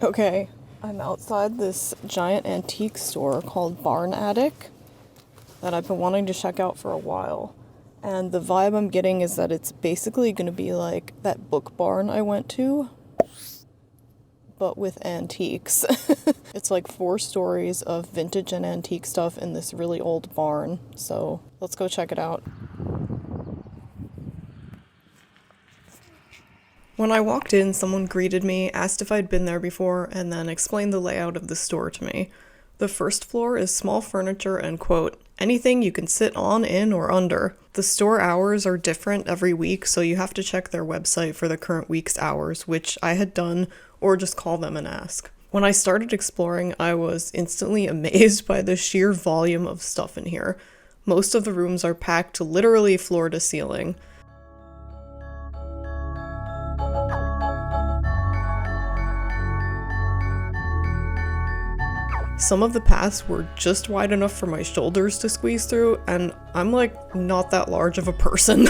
Okay, I'm outside this giant antique store called Barn Attic that I've been wanting to check out for a while. And the vibe I'm getting is that it's basically going to be like that book barn I went to, but with antiques. It's like 4 stories of vintage and antique stuff in this really old barn. So let's go check it out. When I walked in, someone greeted me, asked if I'd been there before, and then explained the layout of the store to me. The first floor is small furniture and, quote, anything you can sit on, in, or under. The store hours are different every week, so you have to check their website for the current week's hours, which I had done, or just call them and ask. When I started exploring, I was instantly amazed by the sheer volume of stuff in here. Most of the rooms are packed literally floor to ceiling. Some of the paths were just wide enough for my shoulders to squeeze through, and I'm like not that large of a person.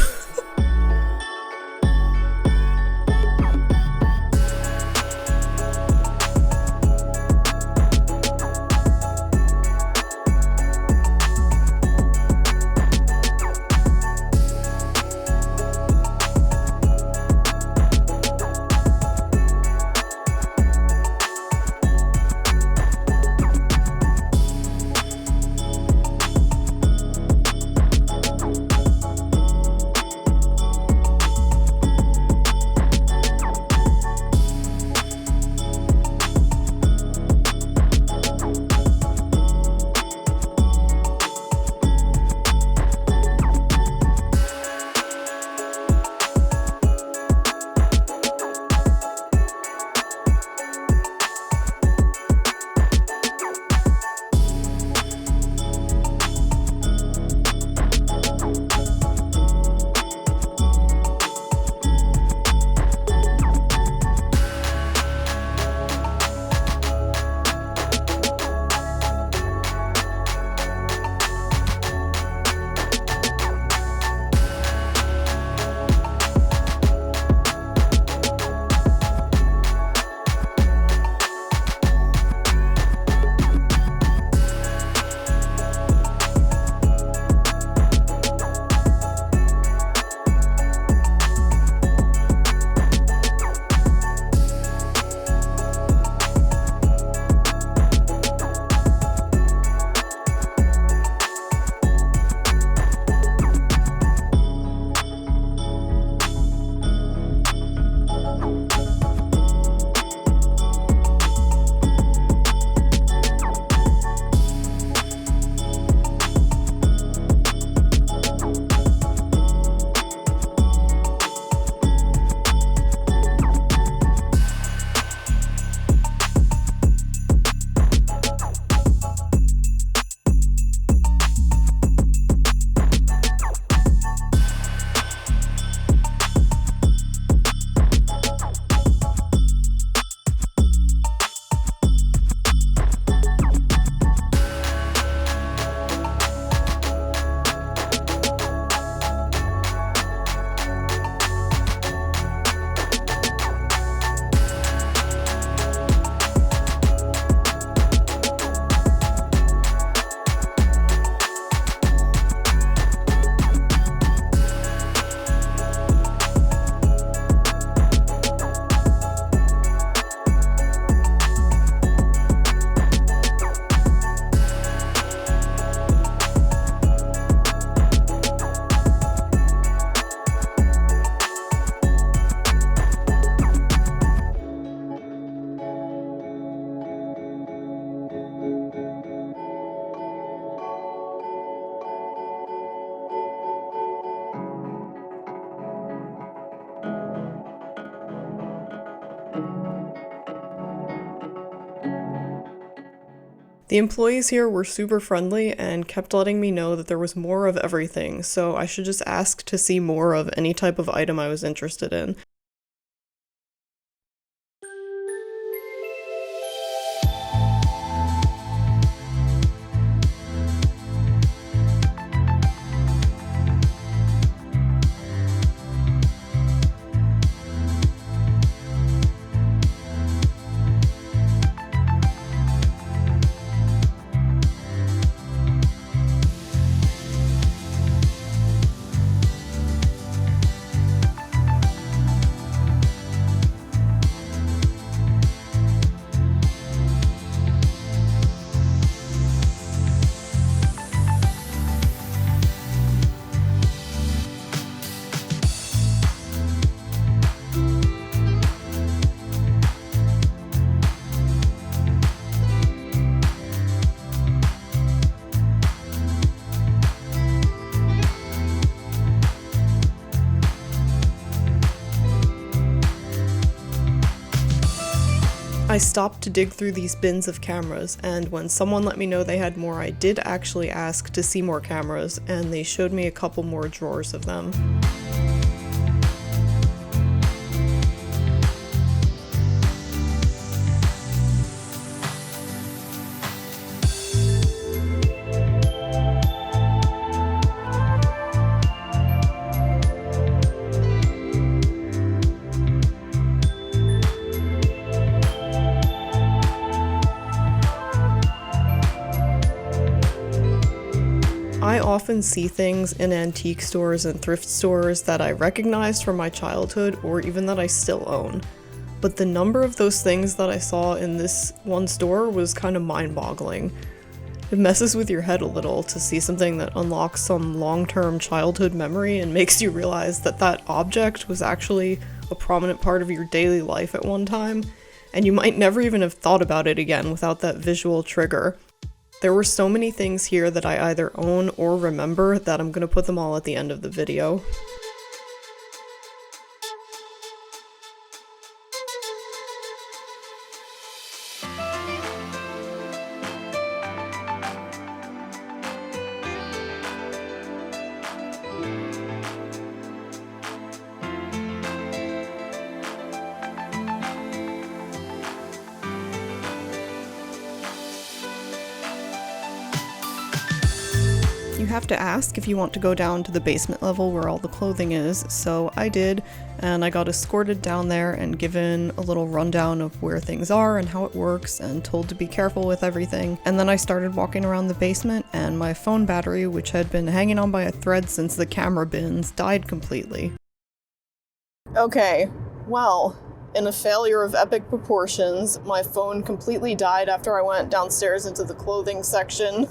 The employees here were super friendly and kept letting me know that there was more of everything, so I should just ask to see more of any type of item I was interested in. I stopped to dig through these bins of cameras, and when someone let me know they had more, I did actually ask to see more cameras, and they showed me a couple more drawers of them. I often see things in antique stores and thrift stores that I recognized from my childhood or even that I still own. But the number of those things that I saw in this one store was kind of mind-boggling. It messes with your head a little to see something that unlocks some long-term childhood memory and makes you realize that that object was actually a prominent part of your daily life at one time, and you might never even have thought about it again without that visual trigger. There were so many things here that I either own or remember that I'm gonna put them all at the end of the video. You have to ask if you want to go down to the basement level where all the clothing is, so I did, and I got escorted down there and given a little rundown of where things are and how it works, and told to be careful with everything. And then I started walking around the basement, and my phone battery, which had been hanging on by a thread since the camera bins, died completely. Okay, well, in a failure of epic proportions, my phone completely died after I went downstairs into the clothing section.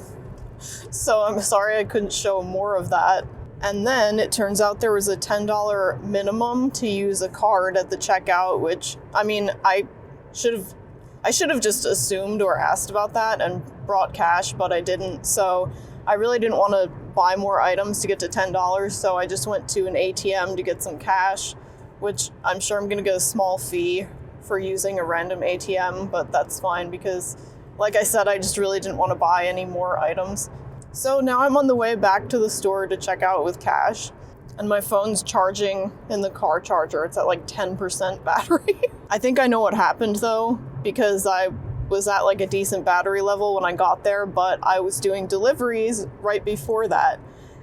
So I'm sorry I couldn't show more of that. And then it turns out there was a $10 minimum to use a card at the checkout, which, I mean, I should have just assumed or asked about that and brought cash, but I didn't. So I really didn't want to buy more items to get to $10, so I just went to an ATM to get some cash, which I'm sure I'm going to get a small fee for using a random ATM, but that's fine because, like I said, I just really didn't want to buy any more items. So now I'm on the way back to the store to check out with cash, and my phone's charging in the car charger. It's at like 10% battery. I think I know what happened though, because I was at like a decent battery level when I got there, but I was doing deliveries right before that,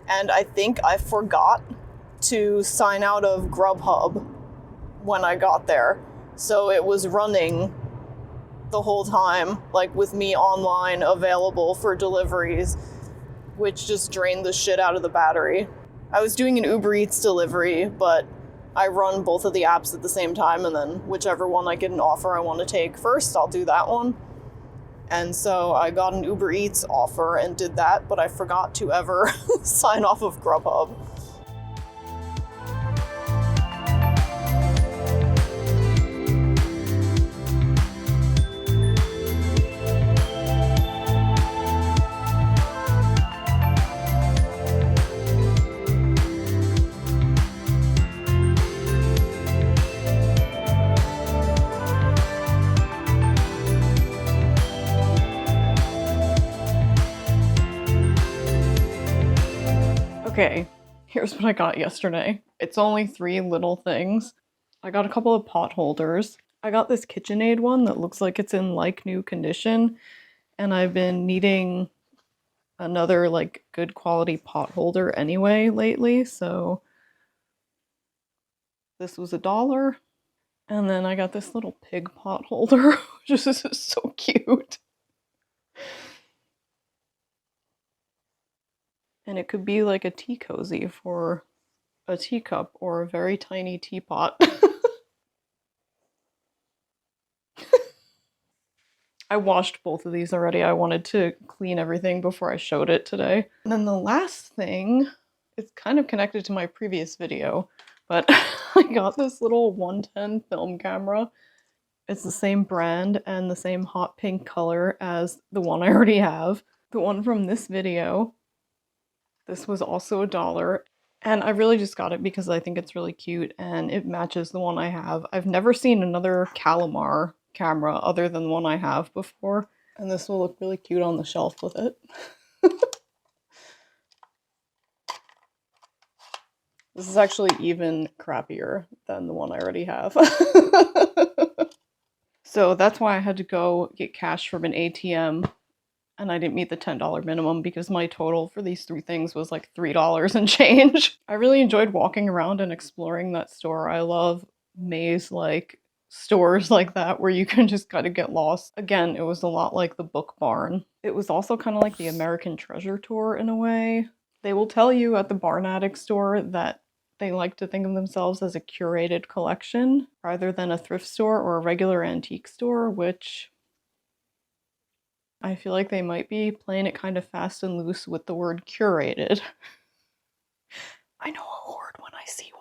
and I think I forgot to sign out of Grubhub when I got there. So it was running the whole time, like with me online available for deliveries, which just drained the shit out of the battery. I was doing an Uber Eats delivery, but I run both of the apps at the same time, and then whichever one I get an offer I want to take first, I'll do that one. And so I got an Uber Eats offer and did that, but I forgot to ever sign off of Grubhub. Okay, here's what I got yesterday. It's only 3 little things. I got a couple of pot holders. I got this KitchenAid one that looks like it's in like new condition, and I've been needing another like good quality pot holder anyway lately, so this was $1. And then I got this little pig pot holder, which is so cute. And it could be like a tea cozy for a teacup or a very tiny teapot. I washed both of these already. I wanted to clean everything before I showed it today. And then the last thing, it's kind of connected to my previous video, but I got this little 110 film camera. It's the same brand and the same hot pink color as the one I already have. The one from this video. This was also $1, and I really just got it because I think it's really cute and it matches the one I have. I've never seen another Calamar camera other than the one I have before. And this will look really cute on the shelf with it. This is actually even crappier than the one I already have. So that's why I had to go get cash from an ATM, and I didn't meet the $10 minimum because my total for these 3 things was like $3 and change. I really enjoyed walking around and exploring that store. I love maze-like stores like that where you can just kind of get lost. Again, it was a lot like the Book Barn. It was also kind of like the American Treasure Tour in a way. They will tell you at the Barn Attic store that they like to think of themselves as a curated collection rather than a thrift store or a regular antique store, which I feel like they might be playing it kind of fast and loose with the word curated. I know a word when I see